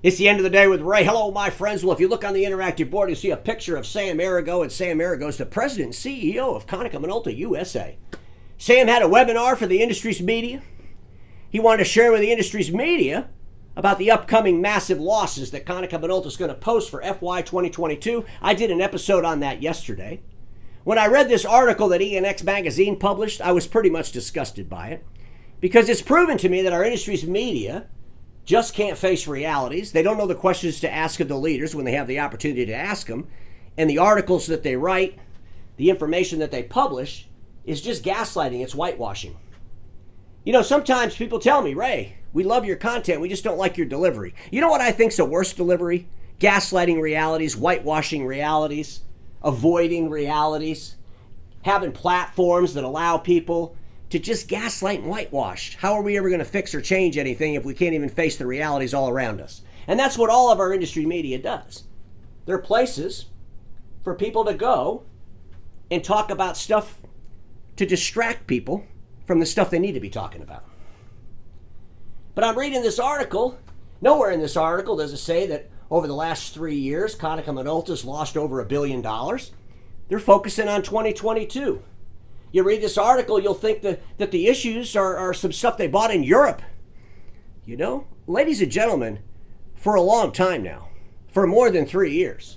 It's the end of the day with Ray. Hello, my friends. Well, if you look on the interactive board, you see a picture of Sam Errigo, and Sam Errigo is the president and CEO of Konica Minolta USA. Sam had a webinar for the industry's media. He wanted to share with the industry's media about the upcoming massive losses that Konica Minolta is going to post for FY2022. I did an episode on that yesterday. When I read this article that ENX magazine published, I was pretty much disgusted by it because it's proven to me that our industry's media just can't face realities. They don't know the questions to ask of the leaders when they have the opportunity to ask them. And the articles that they write, the information that they publish, is just gaslighting. It's whitewashing. You know, sometimes people tell me, Ray, we love your content. We just don't like your delivery. You know what I think's the worst delivery? Gaslighting realities, whitewashing realities, avoiding realities, having platforms that allow people to just gaslight and whitewash. How are we ever going to fix or change anything if we can't even face the realities all around us? And that's what all of our industry media does. They're places for people to go and talk about stuff to distract people from the stuff they need to be talking about. But I'm reading this article. Nowhere in this article does it say that over the last 3 years, Konica Minolta's lost over $1 billion. They're focusing on 2022. You read this article, you'll think that the issues are some stuff they bought in Europe. You know, ladies and gentlemen, for a long time now, for more than 3 years,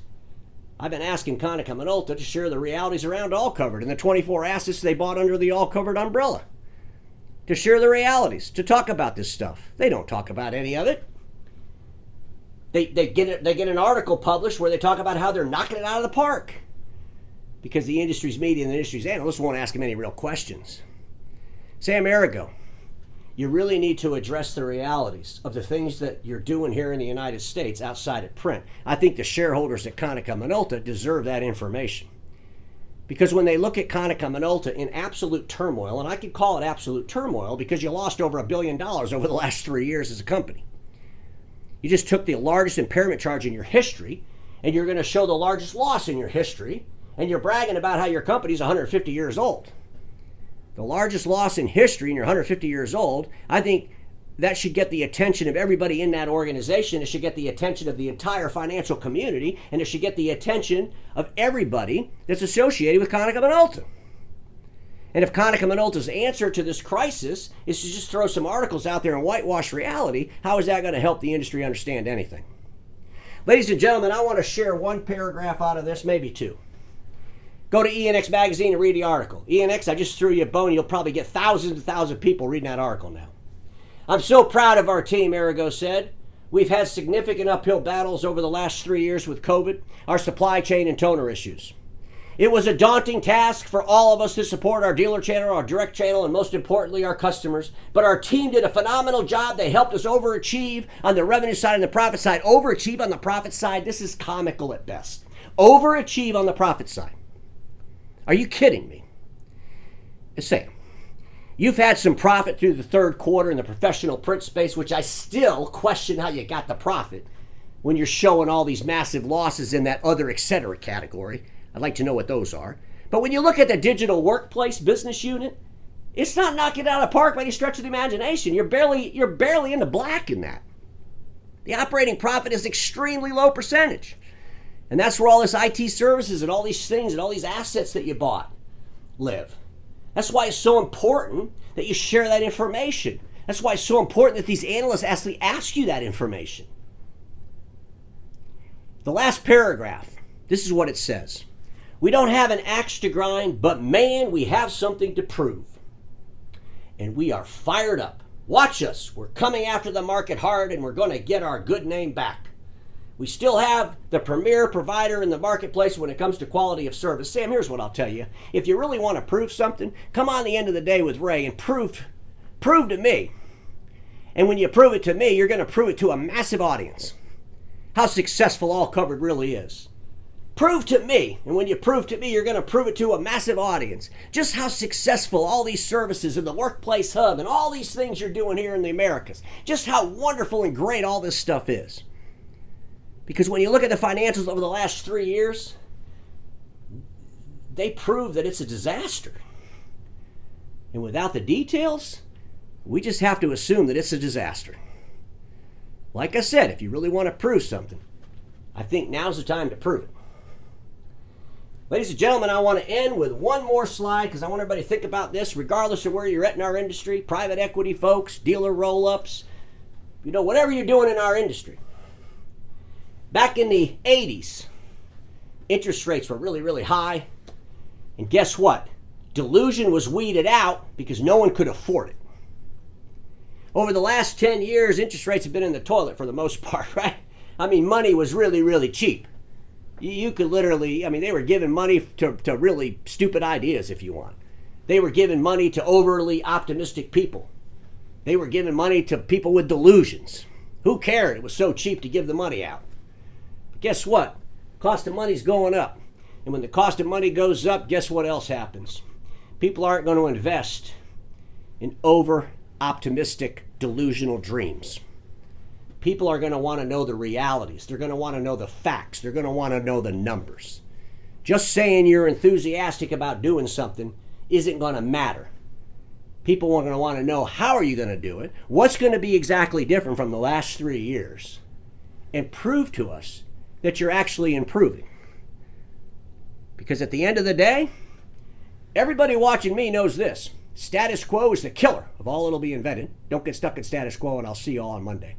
I've been asking Konica Minolta to share the realities around All Covered and the 24 assets they bought under the All Covered umbrella. To share the realities, to talk about this stuff. They don't talk about any of it. They get an article published where they talk about how they're knocking it out of the park, because the industry's media and the industry's analysts won't ask him any real questions. Sam Errigo, you really need to address the realities of the things that you're doing here in the United States outside of print. I think the shareholders at Konica Minolta deserve that information. Because when they look at Konica Minolta in absolute turmoil, and I could call it absolute turmoil because you lost over $1 billion over the last 3 years as a company. You just took the largest impairment charge in your history, and you're going to show the largest loss in your history, and you're bragging about how your company's 150 years old. The largest loss in history, and you're 150 years old, I think that should get the attention of everybody in that organization. It should get the attention of the entire financial community, and it should get the attention of everybody that's associated with Konica Minolta. And if Konica Minolta's answer to this crisis is to just throw some articles out there and whitewash reality, how is that going to help the industry understand anything? Ladies and gentlemen, I want to share one paragraph out of this, maybe two. Go to ENX magazine and read the article. ENX, I just threw you a bone. You'll probably get thousands and thousands of people reading that article now. I'm so proud of our team, Errigo said. We've had significant uphill battles over the last 3 years with COVID, our supply chain and toner issues. It was a daunting task for all of us to support our dealer channel, our direct channel, and most importantly, our customers. But our team did a phenomenal job. They helped us overachieve on the revenue side and the profit side. Overachieve on the profit side. This is comical at best. Overachieve on the profit side. Are you kidding me? Sam, you've had some profit through the third quarter in the professional print space, which I still question how you got the profit when you're showing all these massive losses in that other etc. category. I'd like to know what those are. But when you look at the digital workplace business unit, it's not knocking it out of the park by any stretch of the imagination. You're barely in the black in that. The operating profit is extremely low percentage. And that's where all this IT services and all these things and all these assets that you bought live. That's why it's so important that you share that information. That's why it's so important that these analysts actually ask you that information. The last paragraph, this is what it says. We don't have an axe to grind, but man, we have something to prove. And we are fired up. Watch us. We're coming after the market hard, and we're going to get our good name back. We still have the premier provider in the marketplace when it comes to quality of service. Sam, here's what I'll tell you. If you really want to prove something, come on the end of the day with Ray and prove to me. And when you prove it to me, you're going to prove it to a massive audience. How successful All Covered really is. Prove to me, and when you prove to me, you're going to prove it to a massive audience. Just how successful all these services in the workplace hub and all these things you're doing here in the Americas. Just how wonderful and great all this stuff is. Because when you look at the financials over the last 3 years, they prove that it's a disaster. And without the details, we just have to assume that it's a disaster. Like I said, if you really want to prove something, I think now's the time to prove it. Ladies and gentlemen, I want to end with one more slide because I want everybody to think about this, regardless of where you're at in our industry, private equity folks, dealer roll-ups, whatever you're doing in our industry. Back in the 80s, interest rates were really, really high. And guess what? Delusion was weeded out because no one could afford it. Over the last 10 years, interest rates have been in the toilet for the most part, right? I mean, money was really, really cheap. You could literally, they were giving money to really stupid ideas if you want. They were giving money to overly optimistic people. They were giving money to people with delusions. Who cared? It was so cheap to give the money out. But guess what? Cost of money's going up. And when the cost of money goes up, guess what else happens? People aren't going to invest in over-optimistic, delusional dreams. People are going to want to know the realities. They're going to want to know the facts. They're going to want to know the numbers. Just saying you're enthusiastic about doing something isn't going to matter. People are going to want to know, how are you going to do it? What's going to be exactly different from the last 3 years? And prove to us that you're actually improving. Because at the end of the day, everybody watching me knows this. Status quo is the killer of all that'll be invented. Don't get stuck in status quo, and I'll see you all on Monday.